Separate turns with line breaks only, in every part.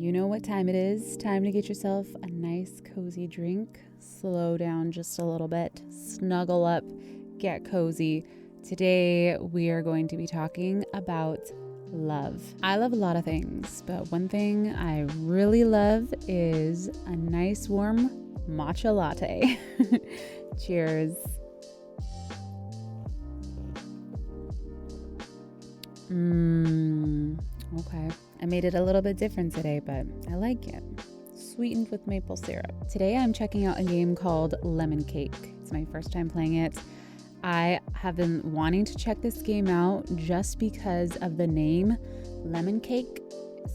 You know what time it is. Time to get yourself a nice cozy drink. Slow down just a little bit. Snuggle up. Get cozy. Today we are going to be talking about love. I love a lot of things, but one thing I really love is a nice warm matcha latte. Cheers. Okay. I made it a little bit different today, but I like it. Sweetened with maple syrup. Today I'm checking out a game called Lemon Cake. It's my first time playing it. I have been wanting to check this game out just because of the name Lemon Cake.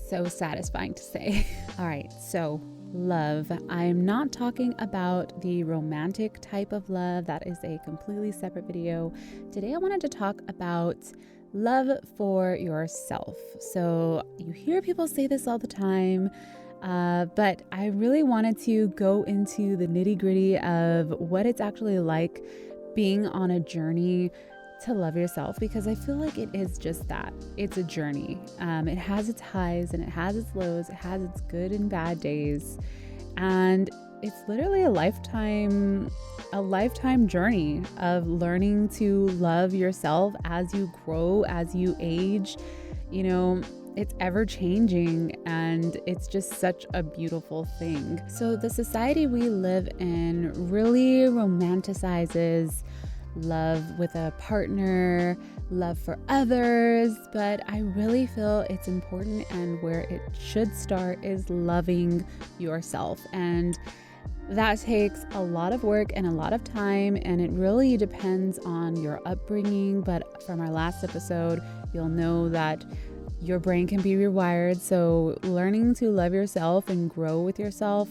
So satisfying to say. All right, so love. I am not talking about the romantic type of love. That is a completely separate video. Today I wanted to talk about love for yourself. So you hear people say this all the time, but I really wanted to go into the nitty-gritty of what it's actually like being on a journey to love yourself, because I feel like it is just that. It's a journey. It has its highs and it has its lows. It has its good and bad days. And it's literally a lifetime journey of learning to love yourself as you grow, as you age. You know, it's ever changing and it's just such a beautiful thing. So the society we live in really romanticizes love with a partner, love for others, but I really feel it's important, and where it should start is loving yourself. And that takes a lot of work and a lot of time, and it really depends on your upbringing. But from our last episode, you'll know that your brain can be rewired. So learning to love yourself and grow with yourself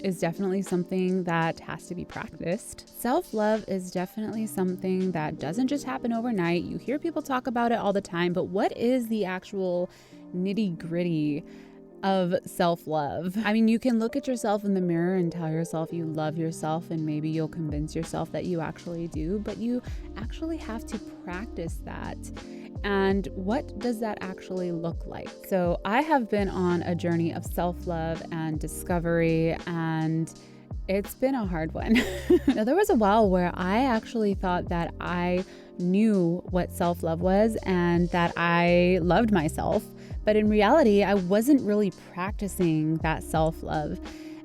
is definitely something that has to be practiced. Self-love is definitely something that doesn't just happen overnight. You hear people talk about it all the time, but what is the actual nitty-gritty of self-love? I mean, you can look at yourself in the mirror and tell yourself you love yourself, and maybe you'll convince yourself that you actually do, but you actually have to practice that. And what does that actually look like? So I have been on a journey of self-love and discovery, and it's been a hard one. Now, there was a while where I actually thought that I knew what self-love was and that I loved myself. But in reality, I wasn't really practicing that self-love.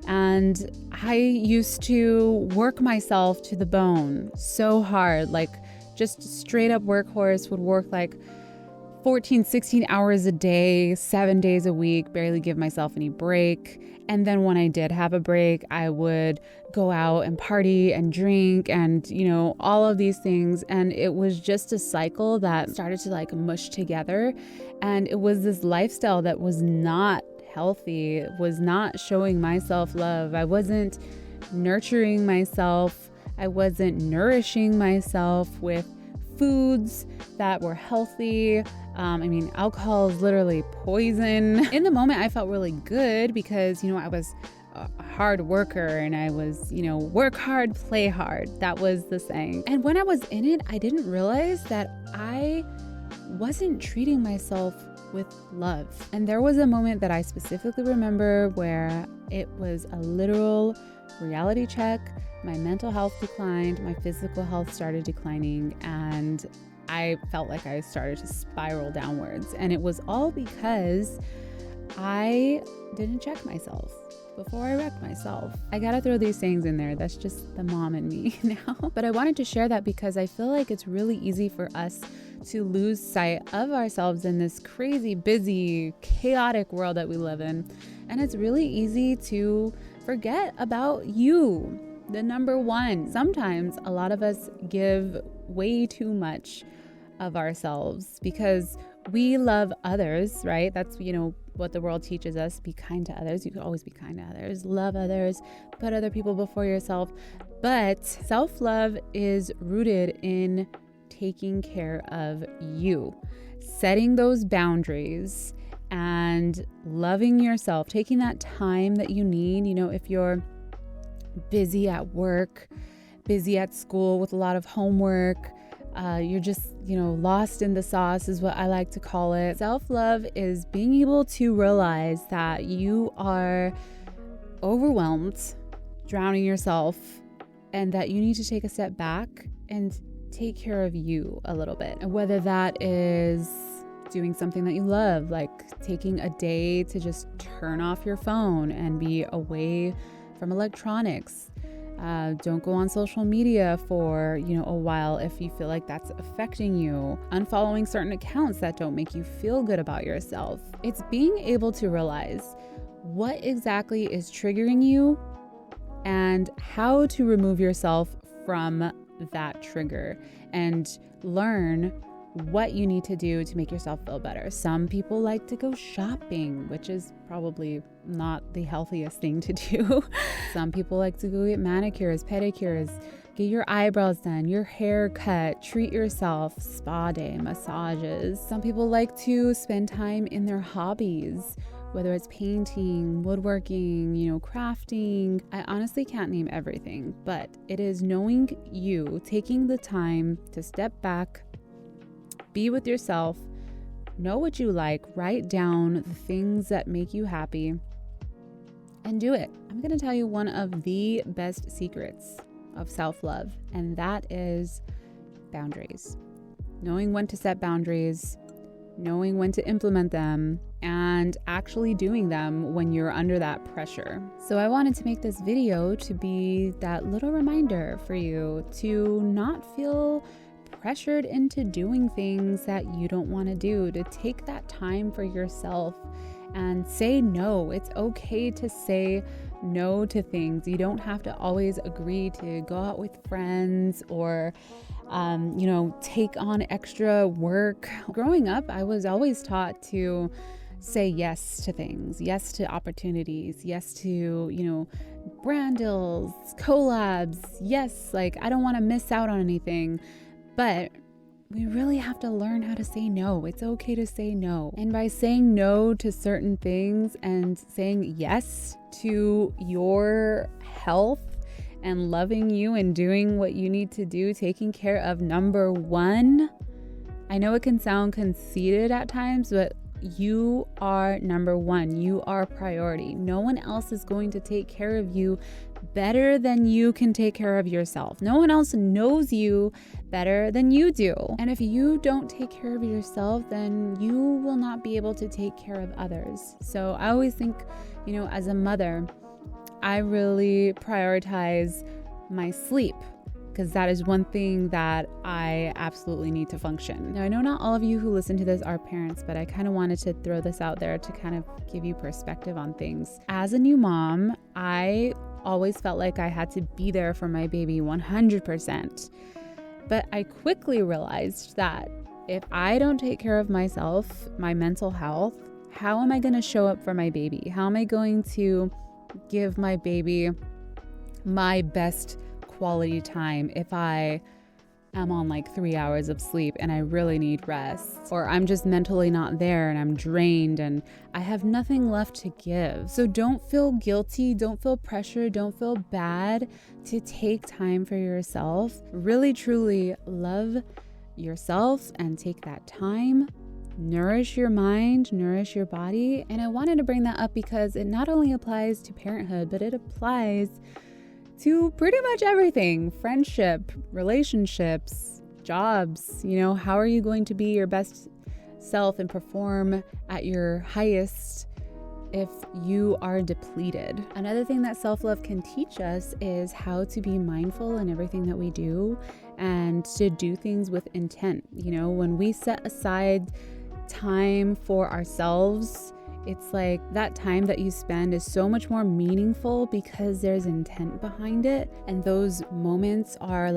And I used to work myself to the bone so hard, like just straight up workhorse, would work like 14, 16 hours a day, 7 days a week, barely give myself any break. And then when I did have a break, I would go out and party and drink and, you know, all of these things. And it was just a cycle that started to like mush together. And it was this lifestyle that was not healthy. It was not showing myself love. I wasn't nurturing myself. I wasn't nourishing myself with foods that were healthy. Alcohol is literally poison. In the moment, I felt really good because, I was a hard worker, and I was, work hard, play hard. That was the saying. And when I was in it, I didn't realize that I wasn't treating myself with love. And there was a moment that I specifically remember where it was a literal reality check. My mental health declined, my physical health started declining, and I felt like I started to spiral downwards. And it was all because I didn't check myself before I wrecked myself. I gotta throw these things in there. That's just the mom in me now. But I wanted to share that because I feel like it's really easy for us to lose sight of ourselves in this crazy, busy, chaotic world that we live in. And it's really easy to forget about you, the number one. Sometimes a lot of us give way too much of ourselves because we love others, right? That's, what the world teaches us. Be kind to others. You can always be kind to others. Love others. Put other people before yourself. But self-love is rooted in taking care of you, setting those boundaries and loving yourself, taking that time that you need. If you're busy at work, busy at school with a lot of homework, You're just, lost in the sauce is what I like to call it. Self-love is being able to realize that you are overwhelmed, drowning yourself, and that you need to take a step back and take care of you a little bit. And whether that is doing something that you love, like taking a day to just turn off your phone and be away from electronics. Don't go on social media for, a while if you feel like that's affecting you. Unfollowing certain accounts that don't make you feel good about yourself. It's being able to realize what exactly is triggering you and how to remove yourself from that trigger and learn what you need to do to make yourself feel better. Some people like to go shopping, which is probably not the healthiest thing to do. Some people like to go get manicures, pedicures, get your eyebrows done, your hair cut, treat yourself, spa day, massages. Some people like to spend time in their hobbies, whether it's painting, woodworking, crafting. I honestly can't name everything, but it is knowing you, taking the time to step back, be with yourself, know what you like, write down the things that make you happy, and do it. I'm going to tell you one of the best secrets of self-love, and that is boundaries. Knowing when to set boundaries, knowing when to implement them, and actually doing them when you're under that pressure. So I wanted to make this video to be that little reminder for you to not feel pressured into doing things that you don't want to do, to take that time for yourself and say no. It's okay to say no to things. You don't have to always agree to go out with friends or take on extra work. Growing up, I was always taught to say yes to things, yes to opportunities, yes to, brand deals, collabs. Yes, I don't want to miss out on anything. But we really have to learn how to say no. It's okay to say no. And by saying no to certain things and saying yes to your health and loving you and doing what you need to do, taking care of number one. I know it can sound conceited at times, but you are number one. You are priority. No one else is going to take care of you better than you can take care of yourself. No one else knows you better than you do. And if you don't take care of yourself, then you will not be able to take care of others. So I always think, as a mother, I really prioritize my sleep, because that is one thing that I absolutely need to function. Now, I know not all of you who listen to this are parents, but I kind of wanted to throw this out there to kind of give you perspective on things. As a new mom, I always felt like I had to be there for my baby 100%. But I quickly realized that if I don't take care of myself, my mental health, how am I going to show up for my baby? How am I going to give my baby my best quality time if I am on 3 hours of sleep and I really need rest, or I'm just mentally not there and I'm drained and I have nothing left to give? So don't feel guilty, don't feel pressure, don't feel bad to take time for yourself. Really, truly love yourself and take that time. Nourish your mind, nourish your body. And I wanted to bring that up because it not only applies to parenthood, but it applies to pretty much everything: friendship, relationships, jobs. How are you going to be your best self and perform at your highest if you are depleted? Another thing that self-love can teach us is how to be mindful in everything that we do and to do things with intent. When we set aside time for ourselves, it's like that time that you spend is so much more meaningful because there's intent behind it. And those moments are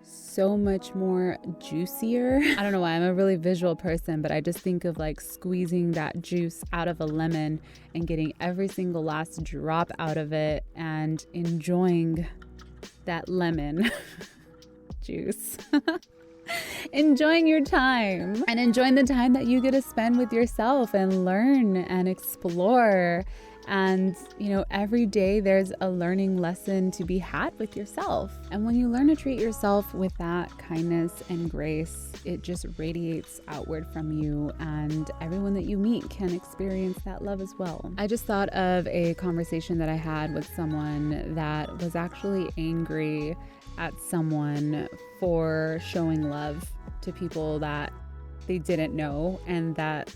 so much more juicier. I don't know why, I'm a really visual person, but I just think of squeezing that juice out of a lemon and getting every single last drop out of it and enjoying that lemon juice. enjoying your time and enjoying the time that you get to spend with yourself and learn and explore. And, every day there's a learning lesson to be had with yourself. And when you learn to treat yourself with that kindness and grace, it just radiates outward from you, and everyone that you meet can experience that love as well. I just thought of a conversation that I had with someone that was actually angry at someone for showing love to people that they didn't know, and that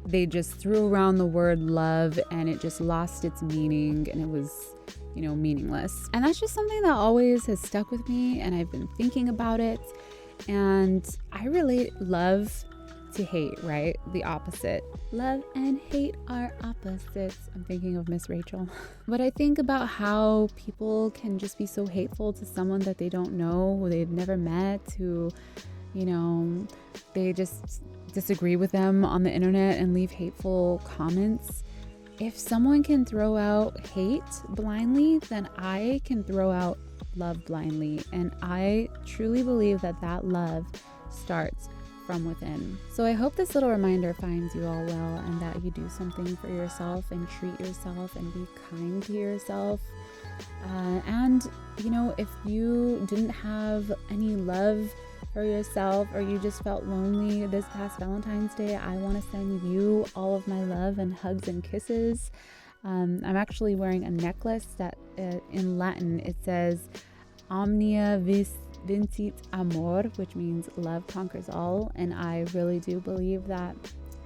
they just threw around the word love and it just lost its meaning, and it was, meaningless. And that's just something that always has stuck with me, and I've been thinking about it. And I relate love to hate, right? The opposite. Love and hate are opposites. I'm thinking of Miss Rachel. But I think about how people can just be so hateful to someone that they don't know, who they've never met, who, they just disagree with them on the internet and leave hateful comments. If someone can throw out hate blindly, then I can throw out love blindly. And I truly believe that love starts from within. So I hope this little reminder finds you all well, and that you do something for yourself and treat yourself and be kind to yourself. And if you didn't have any love for yourself, or you just felt lonely this past Valentine's Day, I want to send you all of my love and hugs and kisses. I'm actually wearing a necklace that in Latin it says Omnia vincit amor, which means love conquers all. And I really do believe that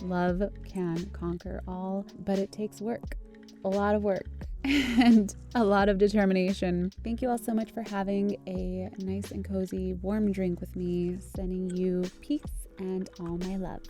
love can conquer all, but it takes work, a lot of work. And a lot of determination. Thank you all so much for having a nice and cozy warm drink with me. Sending you peace and all my love.